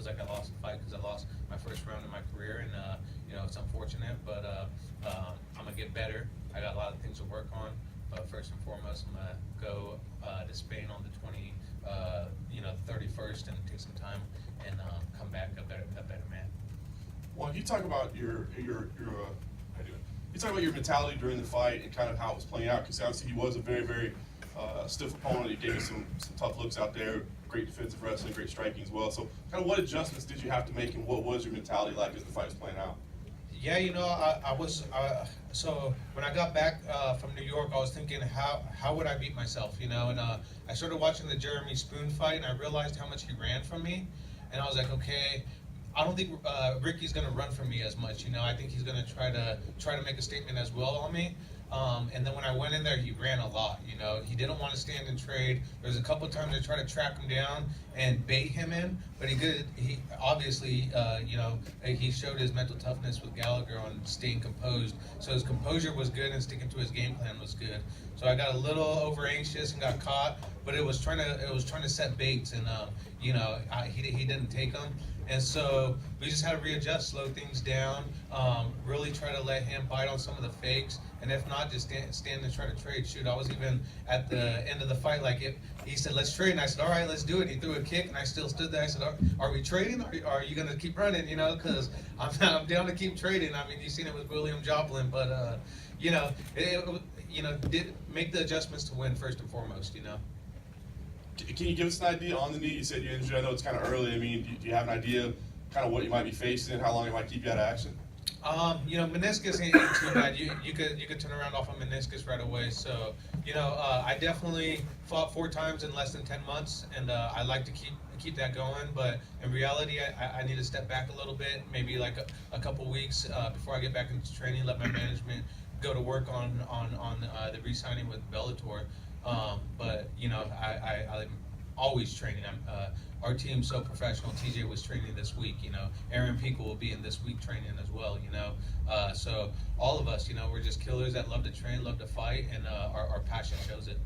feels like I lost the fight because I lost my first round in my career, and it's unfortunate, but I'm gonna get better. I got a lot of things to work on, but first and foremost, I'm gonna go to Spain on the 31st and take some time and come back a better man. Well, you talk about your how do you talk about your mentality during the fight and kind of how it was playing out, because obviously he was a very, very stiff opponent. He gave you some tough looks out there, great defensive wrestling, great striking as well. So kind of what adjustments did you have to make, and what was your mentality like as the fight was playing out? Yeah, I was, so when I got back from New York, I was thinking, how would I beat myself, and I started watching the Jeremy Spoon fight, and I realized how much he ran from me, and I was like, okay, I don't think Ricky's gonna run from me as much, I think he's gonna try to make a statement as well on me. And then when I went in there, he ran a lot, he didn't want to stand and trade. There was a couple of times I tried to track him down and bait him in, but he obviously, he showed his mental toughness with Gallagher on staying composed. So his composure was good and sticking to his game plan was good. So I got a little over anxious and got caught, but it was trying to set baits, and he didn't take them. And so we just had to readjust, slow things down, really try to let him bite on some of the fakes, and if not, just stand and try to trade. Shoot, I was even at the end of the fight, he said, let's trade, and I said, all right, let's do it. He threw a kick, and I still stood there. I said, are we trading? Are you going to keep running, because I'm down to keep trading. I mean, you've seen it with William Joplin, but, did make the adjustments to win first and foremost, Can you give us an idea on the knee? You said you're injured. I know it's kind of early. I mean, do you have an idea kind of what you might be facing, how long it might keep you out of action? Meniscus ain't too bad. You could turn around off a meniscus right away. So, I definitely fought 4 times in less than 10 months, and I like to keep that going. But in reality, I need to step back a little bit, maybe like a couple weeks before I get back into training. Let my management go to work on the re-signing with Bellator. But I'm always training. Our team's so professional. TJ was training this week. Aaron Pico will be in this week training as well. So all of us, we're just killers that love to train, love to fight, and our passion shows it.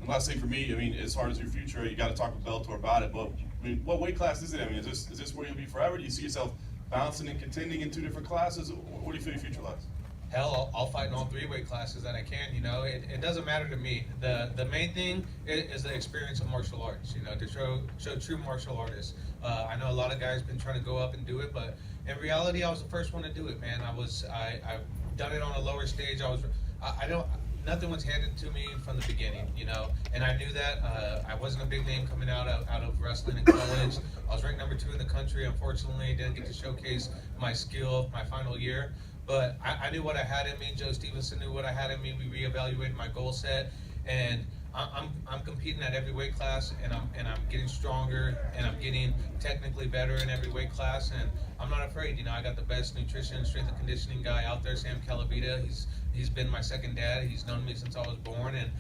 And last thing for me, I mean, as far as your future, you got to talk with Bellator about it. But I mean, what weight class is it? I mean, is this where you'll be forever? Do you see yourself bouncing and contending in 2 different classes? What do you feel your future lies? Hell, I'll fight in all 3 weight classes that I can. It doesn't matter to me. The main thing is the experience of martial arts. To show true martial artists. I know a lot of guys been trying to go up and do it, but in reality, I was the first one to do it, man. I've done it on a lower stage. Nothing was handed to me from the beginning, and I knew that. I wasn't a big name coming out of wrestling in college. I was ranked number 2 in the country. Unfortunately, didn't get to showcase my skill my final year. But I knew what I had in me. Joe Stevenson knew what I had in me. We reevaluated my goal set, and I'm competing at every weight class, and I'm getting stronger, and I'm getting technically better in every weight class, and I'm not afraid. I got the best nutrition, strength and conditioning guy out there, Sam Calavita. He's been my second dad. He's known me since I was born, and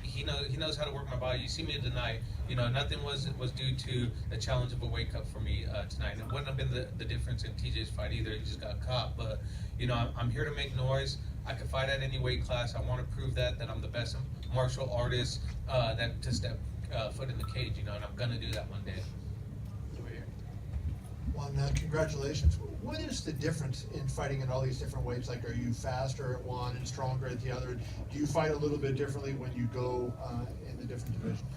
he knows how to work my body. You see me tonight. Nothing was due to the challenge of a weight cut for me tonight. It wouldn't have been the difference in TJ's fight either. He just got caught. But I'm here to make noise. I can fight at any weight class. I want to prove that I'm the best martial artist that to step foot in the cage. And I'm gonna do that one day. Well, congratulations. What is the difference in fighting in all these different weights? Like, are you faster at one and stronger at the other? Do you fight a little bit differently when you go in the different divisions?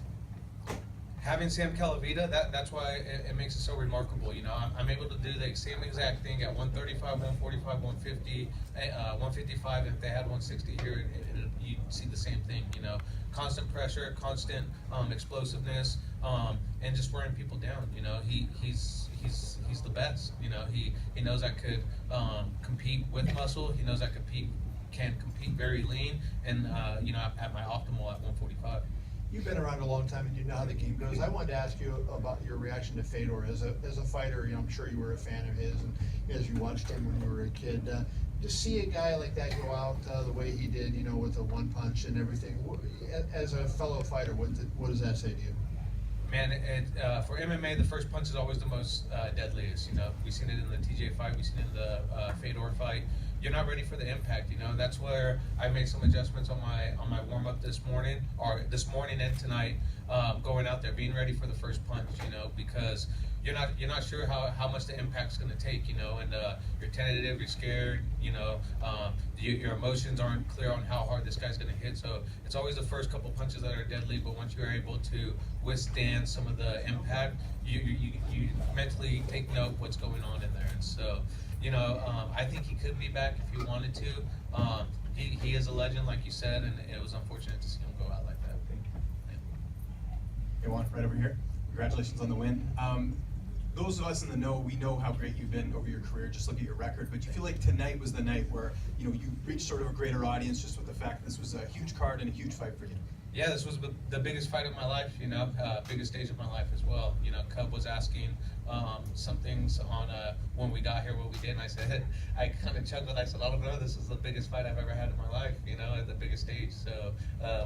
Having Sam Calavita, that's why it makes it so remarkable. I'm able to do the same exact thing at 135, 145, 150, 155. If they had 160 here, you'd see the same thing. Constant pressure, constant explosiveness, and just wearing people down. He's the best. He knows I could compete with muscle. He knows I can compete very lean, and at my optimal at 145. You've been around a long time and you know how the game goes. I wanted to ask you about your reaction to Fedor as a fighter. I'm sure you were a fan of his, and as you watched him when you were a kid. To see a guy like that go out the way he did, with a one punch and everything, as a fellow fighter, what does that say to you? Man, for MMA, the first punch is always the most deadliest. We've seen it in the TJ fight, we've seen it in the Fedor fight. You're not ready for the impact. That's where I made some adjustments on my warm up this morning and tonight, going out there, being ready for the first punch. Because you're not sure how much the impact's going to take, you know, and you're tentative, you're scared, you know, your emotions aren't clear on how hard this guy's going to hit. So it's always the first couple punches that are deadly, but once you're able to withstand some of the impact, you mentally take note what's going on in there. And so, you know, I think he could be back if he wanted to. He is a legend, like you said, and it was unfortunate to see him go out like that. Hey Juan, right over here. Congratulations on the win. Those of us in the know, we know how great you've been over your career. Just look at your record. But do you feel like tonight was the night where you reached sort of a greater audience, just with the fact that this was a huge card and a huge fight for you? Yeah, this was the biggest fight of my life, you know, biggest stage of my life as well. You know, Cub was asking some things on when we got here, what we did, and I said, I kind of chuckled. I said, I don't know, this is the biggest fight I've ever had in my life, you know, at the biggest stage. So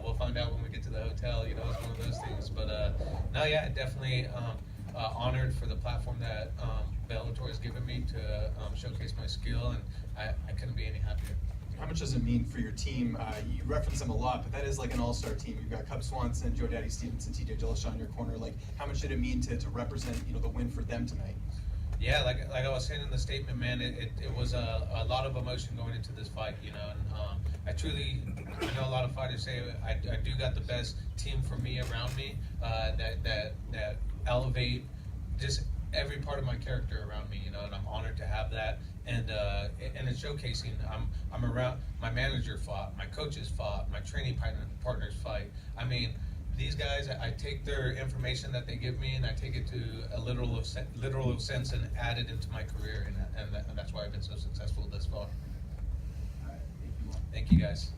we'll find out when we get to the hotel, you know, it's one of those things. But no, yeah, definitely honored for the platform that Bellator has given me to showcase my skill, and I couldn't be any happier. How much does it mean for your team? You reference them a lot, but that is like an all-star team. You've got Cub Swanson, Joe Daddy Stevenson, TJ Dillashaw in your corner. Like, how much did it mean to represent, the win for them tonight? Yeah, like I was saying in the statement, man, it was a lot of emotion going into this fight, you know, and I know a lot of fighters say I do got the best team for me around me that elevate just every part of my character around me, you know, and I'm honored to have that. And it's showcasing. I'm around. My manager fought. My coaches fought. My training partners fight. I mean, these guys. I take their information that they give me, and I take it to a literal sense and add it into my career, and that's why I've been so successful thus far. All right, thank you. Thank you, guys.